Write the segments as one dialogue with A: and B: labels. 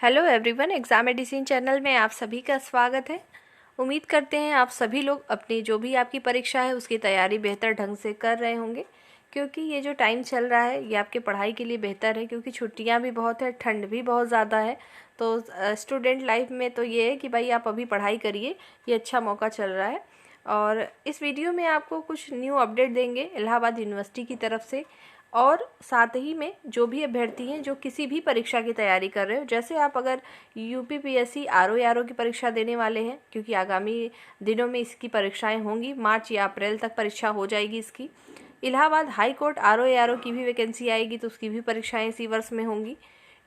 A: Hello everyone, exam medicine channel में आप सभी का स्वागत है। उम्मीद करते हैं आप सभी लोग अपनी जो भी आपकी परीक्षा है उसकी तैयारी बेहतर ढंग से कर रहे होंगे, क्योंकि ये जो टाइम चल रहा है ये आपके पढ़ाई के लिए बेहतर है, क्योंकि छुट्टियां भी बहुत है, ठंड भी बहुत ज़्यादा है। तो स्टूडेंट लाइफ में तो ये है कि भाई आप अभी पढ़ाई करिए, ये अच्छा मौका चल रहा है। और इस वीडियो में आपको कुछ न्यू अपडेट देंगे इलाहाबाद यूनिवर्सिटी की तरफ से, और साथ ही में जो भी अभ्यर्थी हैं जो किसी भी परीक्षा की तैयारी कर रहे हो, जैसे आप अगर यूपीपीएससी आरओ की परीक्षा देने वाले हैं, क्योंकि आगामी दिनों में इसकी परीक्षाएं होंगी, मार्च या अप्रैल तक परीक्षा हो जाएगी इसकी। इलाहाबाद हाई कोर्ट आरओ की भी वैकेंसी आएगी तो उसकी भी परीक्षाएं इसी वर्ष में होंगी।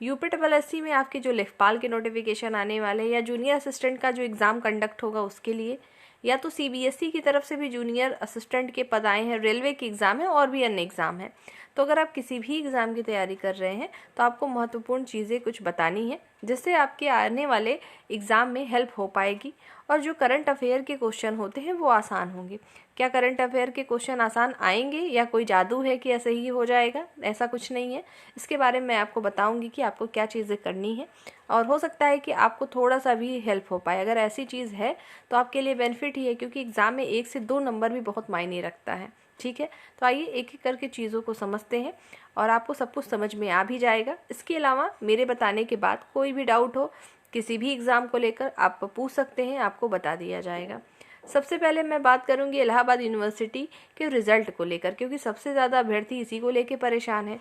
A: यूपीएससी में आपके जो लेखपाल के नोटिफिकेशन आने वाले हैं, या जूनियर असिस्टेंट का जो एग्ज़ाम कंडक्ट होगा उसके लिए, या तो सीबीएसई की तरफ से भी जूनियर असिस्टेंट के पद आए हैं, रेलवे के एग्ज़ाम है और भी अन्य एग्ज़ाम है। तो अगर आप किसी भी एग्ज़ाम की तैयारी कर रहे हैं तो आपको महत्वपूर्ण चीज़ें कुछ बतानी है, जिससे आपके आने वाले एग्ज़ाम में हेल्प हो पाएगी। और जो करंट अफेयर के क्वेश्चन होते हैं वो आसान होंगे। क्या करंट अफेयर के क्वेश्चन आसान आएंगे या कोई जादू है कि ऐसे ही हो जाएगा? ऐसा कुछ नहीं है। इसके बारे में मैं आपको बताऊंगी कि आपको क्या चीज़ें करनी है, और हो सकता है कि आपको थोड़ा सा भी हेल्प हो पाए। अगर ऐसी चीज़ है तो आपके लिए बेनिफिट ही है, क्योंकि एग्ज़ाम में 1 से 2 नंबर भी बहुत मायने रखता है। ठीक है, तो आइए एक एक करके चीज़ों को समझते हैं और आपको सब कुछ समझ में आ भी जाएगा। इसके अलावा मेरे बताने के बाद कोई भी डाउट हो किसी भी एग्ज़ाम को लेकर आप पूछ सकते हैं, आपको बता दिया जाएगा। सबसे पहले मैं बात करूंगी इलाहाबाद यूनिवर्सिटी के रिज़ल्ट को लेकर, क्योंकि सबसे ज़्यादा अभ्यर्थी इसी को लेकर परेशान है।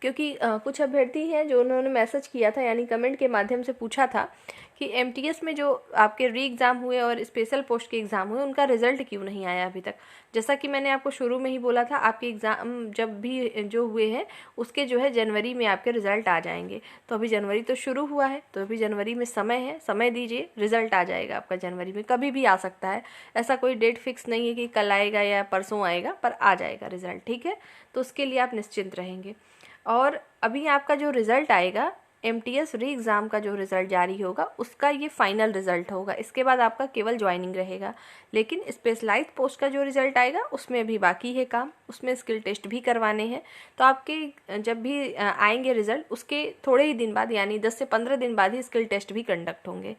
A: क्योंकि कुछ अभ्यर्थी हैं जो उन्होंने मैसेज किया था, यानी कमेंट के माध्यम से पूछा था कि एमटीएस में जो आपके री एग्ज़ाम हुए और स्पेशल पोस्ट के एग्ज़ाम हुए उनका रिज़ल्ट क्यों नहीं आया अभी तक। जैसा कि मैंने आपको शुरू में ही बोला था, आपके एग्ज़ाम जब भी जो हुए हैं उसके जो है जनवरी में आपके रिज़ल्ट आ जाएंगे। तो अभी जनवरी तो शुरू हुआ है, तो अभी जनवरी में समय है, समय दीजिए, रिज़ल्ट आ जाएगा आपका जनवरी में, कभी भी आ सकता है। ऐसा कोई डेट फिक्स नहीं है कि कल आएगा या परसों आएगा, पर आ जाएगा रिज़ल्ट। ठीक है, तो उसके लिए आप निश्चिंत रहेंगे। और अभी आपका जो रिज़ल्ट आएगा, एमटीएस री एग्ज़ाम का जो रिज़ल्ट जारी होगा उसका ये फाइनल रिज़ल्ट होगा। इसके बाद आपका केवल ज्वाइनिंग रहेगा। लेकिन स्पेशलाइज्ड पोस्ट का जो रिज़ल्ट आएगा उसमें अभी बाकी है काम, उसमें स्किल टेस्ट भी करवाने हैं। तो आपके जब भी आएंगे रिज़ल्ट उसके थोड़े ही दिन बाद, यानी 10 से 15 दिन बाद ही स्किल टेस्ट भी कंडक्ट होंगे।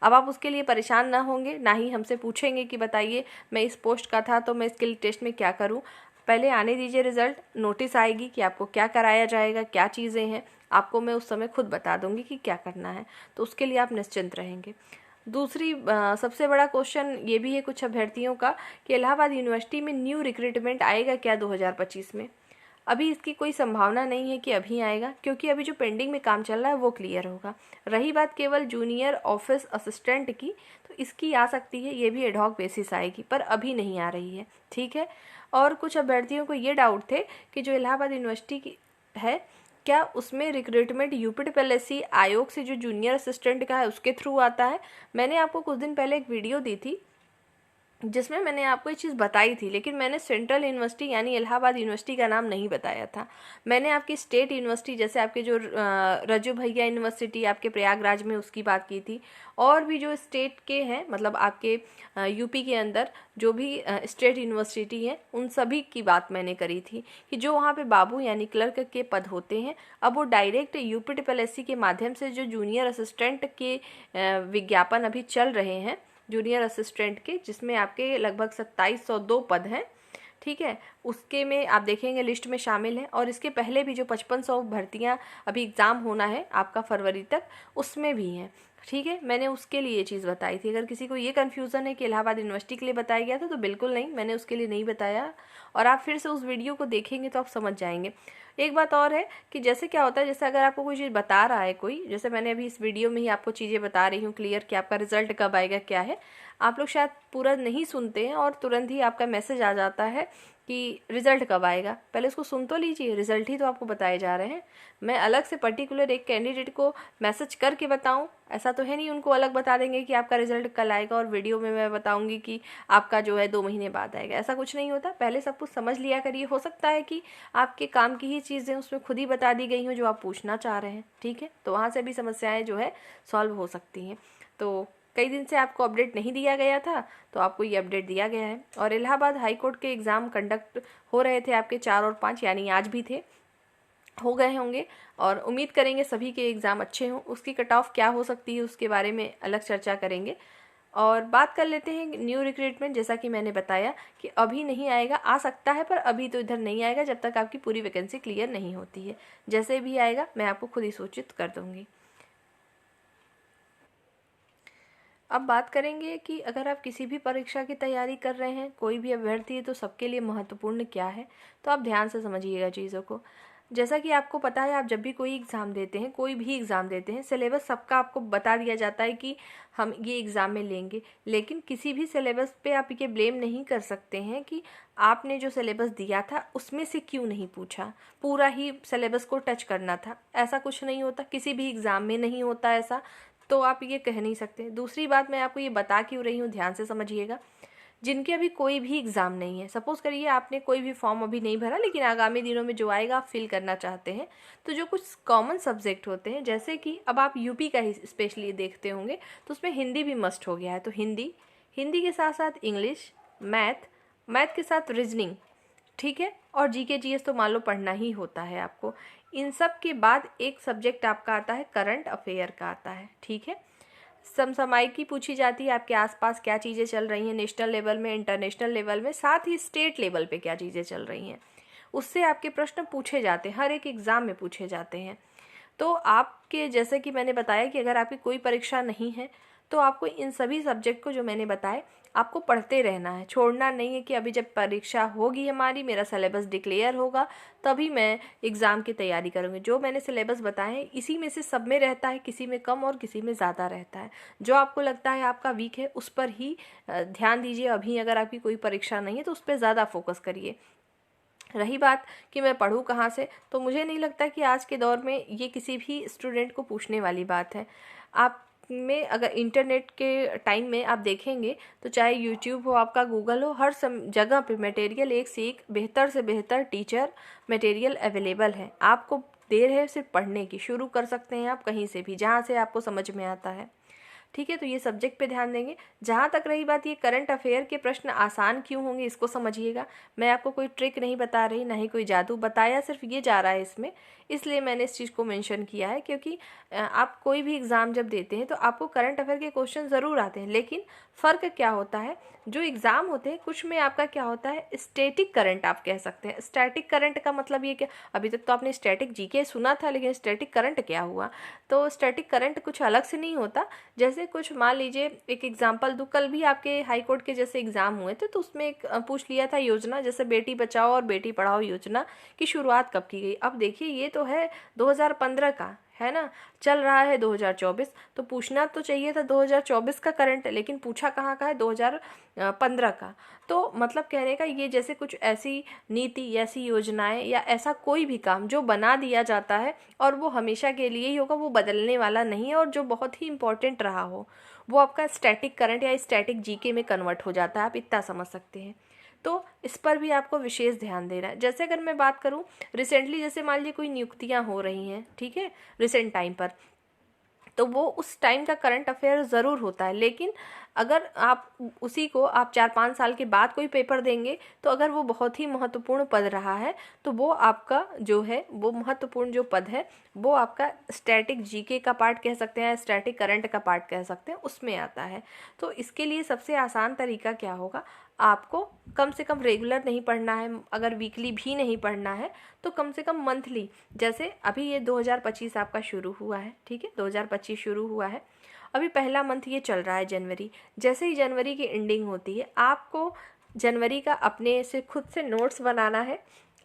A: अब आप उसके लिए परेशान ना होंगे, ना ही हमसे पूछेंगे कि बताइए मैं इस पोस्ट का था तो मैं स्किल टेस्ट में क्या करूं। पहले आने दीजिए रिज़ल्ट, नोटिस आएगी कि आपको क्या कराया जाएगा, क्या चीज़ें हैं, आपको मैं उस समय खुद बता दूंगी कि क्या करना है। तो उसके लिए आप निश्चिंत रहेंगे। दूसरी सबसे बड़ा क्वेश्चन ये भी है कुछ अभ्यर्थियों का कि इलाहाबाद यूनिवर्सिटी में न्यू रिक्रूटमेंट आएगा क्या 2025 में। अभी इसकी कोई संभावना नहीं है कि अभी आएगा, क्योंकि अभी जो पेंडिंग में काम चल रहा है वो क्लियर होगा। रही बात केवल जूनियर ऑफिस असिस्टेंट की, तो इसकी आ सकती है, ये भी एडहॉक बेसिस आएगी, पर अभी नहीं आ रही है। ठीक है, और कुछ अभ्यर्थियों को ये डाउट थे कि जो इलाहाबाद यूनिवर्सिटी की है, क्या उसमें रिक्रूटमेंट यूपीपीएससी आयोग से जो जूनियर असिस्टेंट का है उसके थ्रू आता है। मैंने आपको कुछ दिन पहले एक वीडियो दी थी जिसमें मैंने आपको ये चीज़ बताई थी, लेकिन मैंने सेंट्रल यूनिवर्सिटी यानी इलाहाबाद यूनिवर्सिटी का नाम नहीं बताया था। मैंने आपकी स्टेट यूनिवर्सिटी, जैसे आपके जो रजू भैया यूनिवर्सिटी आपके प्रयागराज में, उसकी बात की थी। और भी जो स्टेट के हैं, मतलब आपके यूपी के अंदर जो भी स्टेट यूनिवर्सिटी है उन सभी की बात मैंने करी थी, कि जो वहाँ पे बाबू यानी क्लर्क के पद होते हैं, अब वो डायरेक्ट यूपीपीएससी के माध्यम से जो जूनियर असिस्टेंट के विज्ञापन अभी चल रहे हैं जूनियर असिस्टेंट के, जिसमें आपके लगभग 2702 पद हैं। ठीक है, उसके में आप देखेंगे लिस्ट में शामिल है। और इसके पहले भी जो 5500 भर्तियां अभी एग्ज़ाम होना है आपका फरवरी तक, उसमें भी हैं। ठीक है, मैंने उसके लिए ये चीज़ बताई थी। अगर किसी को ये कन्फ्यूज़न है कि इलाहाबाद यूनिवर्सिटी के लिए बताया गया था, तो बिल्कुल नहीं, मैंने उसके लिए नहीं बताया। और आप फिर से उस वीडियो को देखेंगे तो आप समझ जाएंगे। एक बात और है कि जैसे क्या होता है, जैसे अगर आपको कोई चीज़ बता रहा है कोई, जैसे मैंने अभी इस वीडियो में ही आपको चीज़ें बता रही हूँ क्लियर कि आपका रिजल्ट कब आएगा क्या है, आप लोग शायद पूरा नहीं सुनते हैं और तुरंत ही आपका मैसेज आ जाता है कि रिज़ल्ट कब आएगा। पहले उसको सुन तो लीजिए, रिज़ल्ट ही तो आपको बताए जा रहे हैं। मैं अलग से पर्टिकुलर एक कैंडिडेट को मैसेज करके बताऊं, ऐसा तो है नहीं उनको अलग बता देंगे कि आपका रिज़ल्ट कल आएगा और वीडियो में मैं बताऊंगी कि आपका जो है 2 महीने बाद आएगा। ऐसा कुछ नहीं होता, पहले सब कुछ समझ लिया करिए। हो सकता है कि आपके काम की ही चीज़ें उसमें खुद ही बता दी गई हों जो आप पूछना चाह रहे हैं। ठीक है, तो वहाँ से भी समस्याएँ जो है सॉल्व हो सकती हैं। तो कई दिन से आपको अपडेट नहीं दिया गया था, तो आपको ये अपडेट दिया गया है। और इलाहाबाद हाई कोर्ट के एग्ज़ाम कंडक्ट हो रहे थे आपके 4 और 5, यानी आज भी थे। हो गए होंगे और उम्मीद करेंगे सभी के एग्ज़ाम अच्छे हों। उसकी कट ऑफ क्या हो सकती है उसके बारे में अलग चर्चा करेंगे। और बात कर लेते हैं न्यू रिक्रूटमेंट। जैसा कि मैंने बताया कि अभी नहीं आएगा, आ सकता है पर अभी तो इधर नहीं आएगा जब तक आपकी पूरी वैकेंसी क्लियर नहीं होती है। जैसे भी आएगा मैं आपको खुद ही सूचित कर दूँगी। अब बात करेंगे कि अगर आप किसी भी परीक्षा की तैयारी कर रहे हैं, कोई भी अभ्यर्थी है, तो सबके लिए महत्वपूर्ण क्या है, तो आप ध्यान से समझिएगा चीज़ों को। जैसा कि आपको पता है, आप जब भी कोई एग्ज़ाम देते हैं, कोई भी एग्ज़ाम देते हैं, सिलेबस सबका आपको बता दिया जाता है कि हम ये एग्ज़ाम में लेंगे। लेकिन किसी भी सिलेबस पे आप ये ब्लेम नहीं कर सकते हैं कि आपने जो सिलेबस दिया था उसमें से क्यों नहीं पूछा, पूरा ही सिलेबस को टच करना था। ऐसा कुछ नहीं होता, किसी भी एग्ज़ाम में नहीं होता ऐसा, तो आप ये कह नहीं सकते। दूसरी बात मैं आपको ये बता क्यों रही हूँ, ध्यान से समझिएगा। जिनके अभी कोई भी एग्ज़ाम नहीं है, सपोज़ करिए आपने कोई भी फॉर्म अभी नहीं भरा, लेकिन आगामी दिनों में जो आएगा आप फिल करना चाहते हैं, तो जो कुछ कॉमन सब्जेक्ट होते हैं, जैसे कि अब आप यूपी का ही स्पेशली देखते होंगे, तो उसमें हिंदी भी मस्ट हो गया है। तो हिंदी के साथ साथ इंग्लिश, मैथ के साथ रीजनिंग, ठीक है, और जीके जीएस तो मान लो पढ़ना ही होता है आपको। इन सब के बाद एक सब्जेक्ट आपका आता है करंट अफेयर का आता है, ठीक है। समसामयिकी पूछी जाती है, आपके आसपास क्या चीज़ें चल रही हैं नेशनल लेवल में, इंटरनेशनल लेवल में, साथ ही स्टेट लेवल पे क्या चीज़ें चल रही हैं, उससे आपके प्रश्न पूछे जाते हैं, हर एक एग्ज़ाम में पूछे जाते हैं। तो आपके, जैसे कि मैंने बताया कि अगर आपकी कोई परीक्षा नहीं है तो आपको इन सभी सब्जेक्ट को जो मैंने बताए आपको पढ़ते रहना है, छोड़ना नहीं है कि अभी जब परीक्षा होगी हमारी, मेरा सिलेबस डिक्लेयर होगा, तभी मैं एग्ज़ाम की तैयारी करूँगी। जो मैंने सिलेबस बताए हैं इसी में से सब में रहता है, किसी में कम और किसी में ज़्यादा रहता है। जो आपको लगता है आपका वीक है उस पर ही ध्यान दीजिए। अभी अगर आपकी कोई परीक्षा नहीं है तो उस पर ज़्यादा फोकस करिए। रही बात कि मैं पढ़ूँ कहाँ से, तो मुझे नहीं लगता कि आज के दौर में ये किसी भी स्टूडेंट को पूछने वाली बात है। आप में अगर इंटरनेट के टाइम में आप देखेंगे तो चाहे यूट्यूब हो, आपका गूगल हो, हर जगह पे मटेरियल एक से एक बेहतर से बेहतर टीचर मटेरियल अवेलेबल है। आपको देर है सिर्फ पढ़ने की, शुरू कर सकते हैं आप कहीं से भी जहाँ से आपको समझ में आता है, ठीक है। तो ये सब्जेक्ट पे ध्यान देंगे। जहाँ तक रही बात ये करंट अफेयर के प्रश्न आसान क्यों होंगे, इसको समझिएगा। मैं आपको कोई ट्रिक नहीं बता रही, ना ही कोई जादू बताया, सिर्फ ये जा रहा है इसमें, इसलिए मैंने इस चीज़ को मेंशन किया है। क्योंकि आप कोई भी एग्ज़ाम जब देते हैं तो आपको करंट अफेयर के क्वेश्चन ज़रूर आते हैं, लेकिन फ़र्क क्या होता है, जो एग्ज़ाम होते हैं कुछ में आपका क्या होता है, स्टैटिक करंट आप कह सकते हैं। स्टैटिक करंट का मतलब ये क्या, अभी तक तो आपने स्टैटिक जीके सुना था, लेकिन स्टैटिक करंट क्या हुआ। तो स्टैटिक करंट कुछ अलग से नहीं होता। जैसे कुछ मान लीजिए, एक एग्जांपल दूँ, कल भी आपके हाई कोर्ट के जैसे एग्ज़ाम हुए थे तो उसमें एक पूछ लिया था योजना, जैसे बेटी बचाओ और बेटी पढ़ाओ योजना की शुरुआत कब की गई। अब देखिए ये तो है 2015 का, है ना, चल रहा है 2024, तो पूछना तो चाहिए था 2024 का करंट, लेकिन पूछा कहाँ का है, 2015 का। तो मतलब कहने का ये, जैसे कुछ ऐसी नीति, ऐसी योजनाएं या ऐसा कोई भी काम जो बना दिया जाता है और वो हमेशा के लिए ही होगा, वो बदलने वाला नहीं है, और जो बहुत ही इंपॉर्टेंट रहा हो वो आपका स्टैटिक करंट या स्टैटिक जीके में कन्वर्ट हो जाता है, आप इतना समझ सकते हैं। तो इस पर भी आपको विशेष ध्यान देना है। जैसे अगर मैं बात करूं रिसेंटली, जैसे मान लीजिए कोई नियुक्तियां हो रही हैं, ठीक है, रिसेंट टाइम पर, तो वो उस टाइम का करंट अफेयर ज़रूर होता है। लेकिन अगर आप उसी को आप 4-5 साल के बाद कोई पेपर देंगे, तो अगर वो बहुत ही महत्वपूर्ण पद रहा है तो वो आपका जो है, वो महत्वपूर्ण जो पद है वो आपका स्टैटिक जीके का पार्ट कह सकते हैं, स्टैटिक करंट का पार्ट कह सकते हैं, उसमें आता है। तो इसके लिए सबसे आसान तरीका क्या होगा, आपको कम से कम रेगुलर नहीं पढ़ना है, अगर वीकली भी नहीं पढ़ना है तो कम से कम मंथली। जैसे अभी ये 2025 आपका शुरू हुआ है, ठीक है, 2025 शुरू हुआ है, अभी पहला मंथ ये चल रहा है जनवरी। जैसे ही जनवरी की एंडिंग होती है, आपको जनवरी का अपने से खुद से नोट्स बनाना है।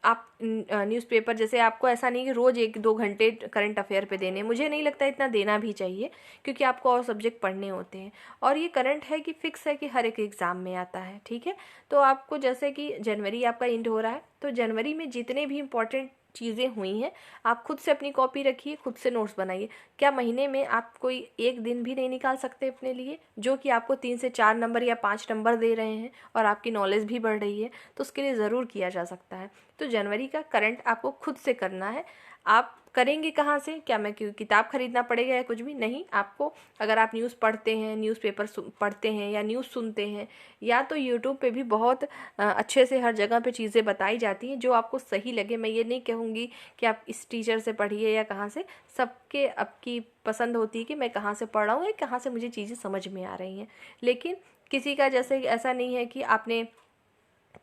A: आप न्यूज़पेपर, जैसे आपको ऐसा नहीं कि रोज़ 1-2 घंटे करंट अफेयर पे देने, मुझे नहीं लगता इतना देना भी चाहिए, क्योंकि आपको और सब्जेक्ट पढ़ने होते हैं। और ये करंट है कि फिक्स है कि हर एक एग्ज़ाम में आता है, ठीक है। तो आपको, जैसे कि जनवरी आपका एंड हो रहा है, तो जनवरी में जितने भी इंपॉर्टेंट चीज़ें हुई हैं आप खुद से अपनी कॉपी रखिए, खुद से नोट्स बनाइए। क्या महीने में आप कोई एक दिन भी नहीं निकाल सकते अपने लिए, जो कि आपको 3 से 4 नंबर या 5 नंबर दे रहे हैं और आपकी नॉलेज भी बढ़ रही है, तो उसके लिए ज़रूर किया जा सकता है। तो जनवरी का करंट आपको खुद से करना है। आप करेंगे कहाँ से? क्या मैं किताब खरीदना पड़ेगा या कुछ भी नहीं? आपको अगर आप न्यूज़ पढ़ते हैं, न्यूज़पेपर पढ़ते हैं या न्यूज़ सुनते हैं, या तो यूट्यूब पे भी बहुत अच्छे से हर जगह पे चीज़ें बताई जाती हैं जो आपको सही लगे। मैं ये नहीं कहूँगी कि आप इस टीचर से पढ़िए या कहाँ से, सबके आपकी पसंद होती है कि मैं कहाँ से पढ़ रहा हूँ या कहाँ से मुझे चीज़ें समझ में आ रही हैं। लेकिन किसी का जैसे ऐसा नहीं है कि आपने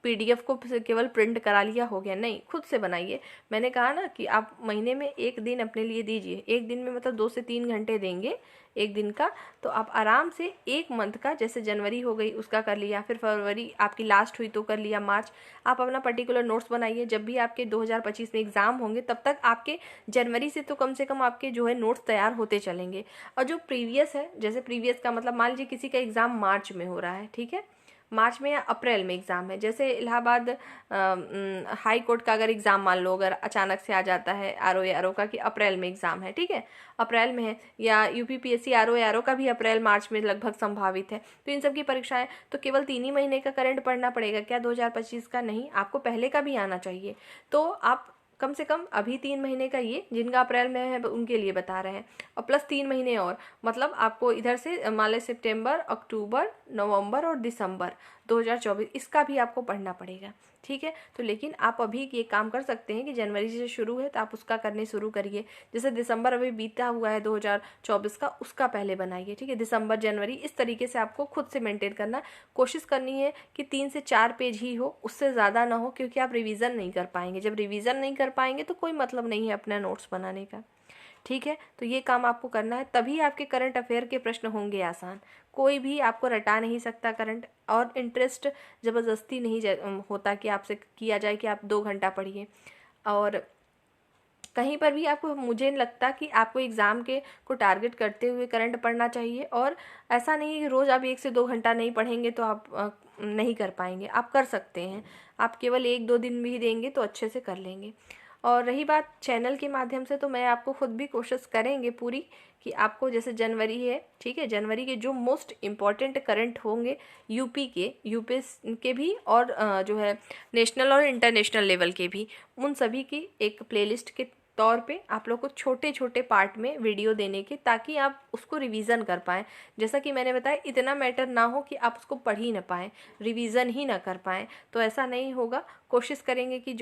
A: पीडीएफ को केवल प्रिंट करा लिया हो गया, नहीं, खुद से बनाइए। मैंने कहा ना कि आप महीने में एक दिन अपने लिए दीजिए, एक दिन में मतलब 2 से 3 घंटे देंगे एक दिन का, तो आप आराम से एक मंथ का, जैसे जनवरी हो गई उसका कर लिया, फिर फरवरी आपकी लास्ट हुई तो कर लिया, मार्च, आप अपना पर्टिकुलर नोट्स बनाइए। जब भी आपके 2025 में एग्ज़ाम होंगे तब तक आपके जनवरी से तो कम से कम आपके जो है नोट्स तैयार होते चलेंगे। और जो प्रीवियस है, जैसे प्रीवियस का मतलब मान लीजिए किसी का एग्ज़ाम मार्च में हो रहा है, ठीक है, मार्च में या अप्रैल में एग्ज़ाम है, जैसे इलाहाबाद हाई कोर्ट का अगर एग्ज़ाम मान लो अगर अचानक से आ जाता है आरओ का कि अप्रैल में एग्ज़ाम है, ठीक है, अप्रैल में है, या यूपीपीएससी आरओ का भी अप्रैल मार्च में लगभग संभावित है, तो इन सब की परीक्षाएं, तो केवल 3 ही महीने का करंट पढ़ना पड़ेगा क्या 2025 का? नहीं, आपको पहले का भी आना चाहिए। तो आप कम से कम अभी 3 महीने का, ये जिनका अप्रैल में है उनके लिए बता रहे हैं, और प्लस 3 महीने और, मतलब आपको इधर से मान लें सितंबर, अक्टूबर, नवंबर और दिसंबर 2024, इसका भी आपको पढ़ना पड़ेगा, ठीक है। तो लेकिन आप अभी ये काम कर सकते हैं कि जनवरी से शुरू है तो आप उसका करने शुरू करिए। जैसे दिसंबर अभी बीता हुआ है 2024 का, उसका पहले बनाइए, ठीक है, दिसंबर जनवरी, इस तरीके से आपको खुद से मेंटेन करना, कोशिश करनी है कि 3 से 4 पेज ही हो, उससे ज़्यादा ना हो, क्योंकि आप रिवीजन नहीं कर पाएंगे। जब रिवीजन नहीं कर पाएंगे तो कोई मतलब नहीं है अपना नोट्स बनाने का, ठीक है। तो ये काम आपको करना है, तभी आपके करंट अफेयर के प्रश्न होंगे आसान। कोई भी आपको रटा नहीं सकता करंट, और इंटरेस्ट ज़बरदस्ती नहीं होता कि आपसे किया जाए कि आप 2 घंटा पढ़िए। और कहीं पर भी आपको, मुझे नहीं लगता कि आपको एग्ज़ाम के को टारगेट करते हुए करंट पढ़ना चाहिए। और ऐसा नहीं है कि रोज़ आप 1 से 2 घंटा नहीं पढ़ेंगे तो आप नहीं कर पाएंगे, आप कर सकते हैं। आप केवल 1-2 दिन भी देंगे तो अच्छे से कर लेंगे। और रही बात चैनल के माध्यम से, तो मैं आपको खुद भी कोशिश करेंगे पूरी कि आपको, जैसे जनवरी है, ठीक है, जनवरी के जो मोस्ट इम्पॉर्टेंट करंट होंगे यूपी के भी, और जो है नेशनल और इंटरनेशनल लेवल के भी, उन सभी की एक प्लेलिस्ट के तौर पे आप लोग को छोटे छोटे पार्ट में वीडियो देने के, ताकि आप उसको रिवीजन कर पाएँ। जैसा कि मैंने बताया, इतना मैटर ना हो कि आप उसको पढ़ ही ना पाएँ, रिवीजन ही ना कर पाएँ, तो ऐसा नहीं होगा। कोशिश करेंगे कि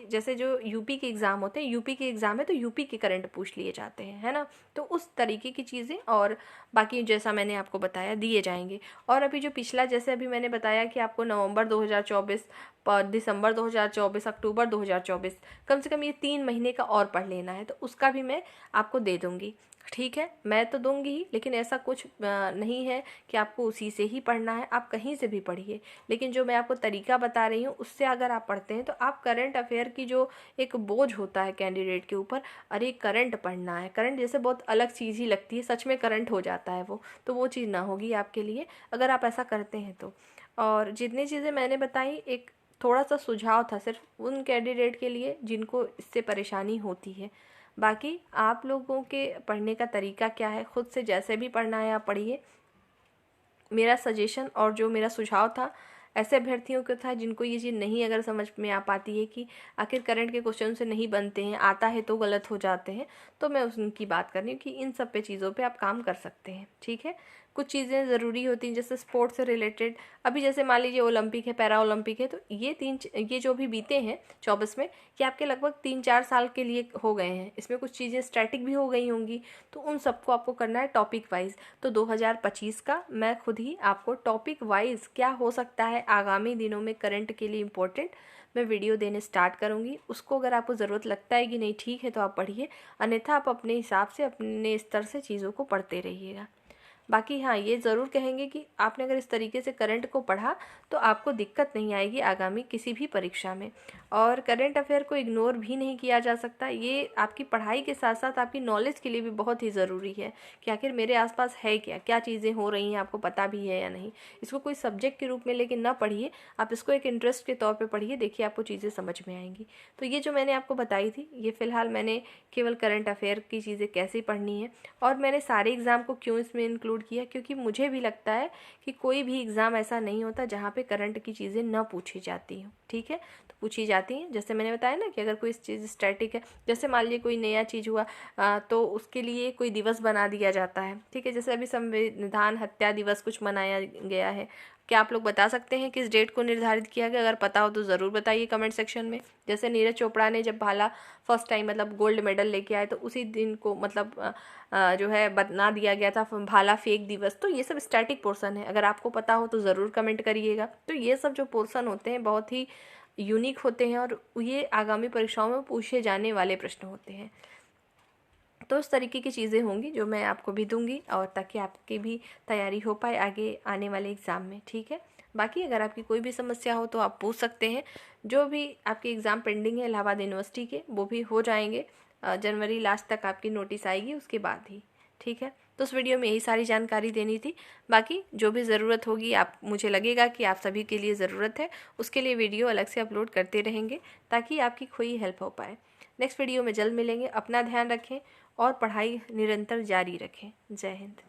A: जैसे जो यूपी के एग्ज़ाम होते हैं, यूपी के एग्ज़ाम है तो यूपी के करंट पूछ लिए जाते हैं, है ना, तो उस तरीके की चीज़ें, और बाकी जैसा मैंने आपको बताया दिए जाएंगे। और अभी जो पिछला, जैसे अभी मैंने बताया कि आपको नवंबर 2024, दिसंबर 2024, अक्टूबर 2024, कम से कम ये 3 महीने का और पढ़ लेना है, तो उसका भी मैं आपको दे दूँगी, ठीक है। मैं तो दूंगी ही, लेकिन ऐसा कुछ नहीं है कि आपको उसी से ही पढ़ना है, आप कहीं से भी पढ़िए। लेकिन जो मैं आपको तरीका बता रही हूँ, उससे अगर आप पढ़ते हैं तो आप करंट अफेयर की जो एक बोझ होता है कैंडिडेट के ऊपर, अरे करंट पढ़ना है, करंट जैसे बहुत अलग चीज़ ही लगती है, सच में करंट हो जाता है वो, तो वो चीज़ ना होगी आपके लिए अगर आप ऐसा करते हैं तो। और जितनी चीज़ें मैंने बताई, एक थोड़ा सा सुझाव था सिर्फ उन कैंडिडेट के लिए जिनको इससे परेशानी होती है। बाकी आप लोगों के पढ़ने का तरीका क्या है, खुद से जैसे भी पढ़ना है आप पढ़िए। मेरा सजेशन और जो मेरा सुझाव था, ऐसे अभ्यर्थियों को था जिनको ये चीज़ नहीं अगर समझ में आ पाती है कि आखिर करंट के क्वेश्चन से नहीं बनते हैं, आता है तो गलत हो जाते हैं, तो मैं उनकी बात कर रही हूँ कि इन सब पे चीज़ों पे आप काम कर सकते हैं, ठीक है। कुछ चीज़ें ज़रूरी होती हैं, जैसे स्पोर्ट्स से रिलेटेड, अभी जैसे मान लीजिए ओलंपिक है, पैरा ओलंपिक है, तो ये जो भी बीते हैं 24 में, ये आपके लगभग 3-4 साल के लिए हो गए हैं। इसमें कुछ चीज़ें स्टैटिक भी हो गई होंगी, तो उन सबको आपको करना है टॉपिक वाइज। तो 2025 का मैं खुद ही आपको टॉपिक वाइज क्या हो सकता है आगामी दिनों में करंट के लिए इम्पोर्टेंट, मैं वीडियो देने स्टार्ट करूँगी। उसको अगर आपको ज़रूरत लगता है कि नहीं ठीक है तो आप पढ़िए, अन्यथा आप अपने हिसाब से अपने स्तर से चीज़ों को पढ़ते रहिएगा। बाकी हाँ, ये ज़रूर कहेंगे कि आपने अगर इस तरीके से करंट को पढ़ा तो आपको दिक्कत नहीं आएगी आगामी किसी भी परीक्षा में। और करंट अफेयर को इग्नोर भी नहीं किया जा सकता, ये आपकी पढ़ाई के साथ साथ आपकी नॉलेज के लिए भी बहुत ही ज़रूरी है कि आखिर मेरे आसपास है क्या क्या चीज़ें हो रही हैं, आपको पता भी है या नहीं। इसको कोई सब्जेक्ट के रूप में लेकिन ना पढ़िए, आप इसको एक इंटरेस्ट के तौर पर पढ़िए, देखिए आपको चीज़ें समझ में आएंगी। तो ये जो मैंने आपको बताई थी, ये फ़िलहाल मैंने केवल करंट अफेयर की चीज़ें कैसे पढ़नी है, और मैंने सारे एग्ज़ाम को क्यों इसमें इंक्लूड अपलोड किया, क्योंकि मुझे भी लगता है कि कोई भी एग्ज़ाम ऐसा नहीं होता जहाँ पे करंट की चीज़ें ना पूछी जाती हों। ठीक है, तो पूछी जाती हैं। जैसे मैंने बताया ना कि अगर कोई चीज़ स्टैटिक है, जैसे मान लीजिए कोई नया चीज़ हुआ तो उसके लिए कोई दिवस बना दिया जाता है। ठीक है, जैसे अभी संविधान हत्या दिवस कुछ मनाया गया है। क्या आप लोग बता सकते हैं किस डेट को निर्धारित किया गया? अगर पता हो तो ज़रूर बताइए कमेंट सेक्शन में। जैसे नीरज चोपड़ा ने जब भाला फर्स्ट टाइम मतलब गोल्ड मेडल लेके आए तो उसी दिन को मतलब जो है बना दिया गया था भाला फेंक दिवस। तो ये सब स्टैटिक पोर्शन है, अगर आपको पता हो तो ज़रूर कमेंट करिएगा। तो ये सब जो पोर्शन होते हैं बहुत ही यूनिक होते हैं और ये आगामी परीक्षाओं में पूछे जाने वाले प्रश्न होते हैं। तो इस तरीके की चीज़ें होंगी जो मैं आपको भी दूंगी, और ताकि आपकी भी तैयारी हो पाए आगे आने वाले एग्ज़ाम में। ठीक है, बाकी अगर आपकी कोई भी समस्या हो तो आप पूछ सकते हैं। जो भी आपके एग्ज़ाम पेंडिंग है इलाहाबाद यूनिवर्सिटी के, वो भी हो जाएंगे। जनवरी लास्ट तक आपकी नोटिस आएगी उसके बाद ही। ठीक है, तो उस वीडियो में यही सारी जानकारी देनी थी। बाकी जो भी ज़रूरत होगी, आप मुझे लगेगा कि आप सभी के लिए ज़रूरत है, उसके लिए वीडियो अलग से अपलोड करते रहेंगे ताकि आपकी कोई हेल्प हो पाए। नेक्स्ट वीडियो में जल्द मिलेंगे। अपना ध्यान रखें और पढ़ाई निरंतर जारी रखें। जय हिंद।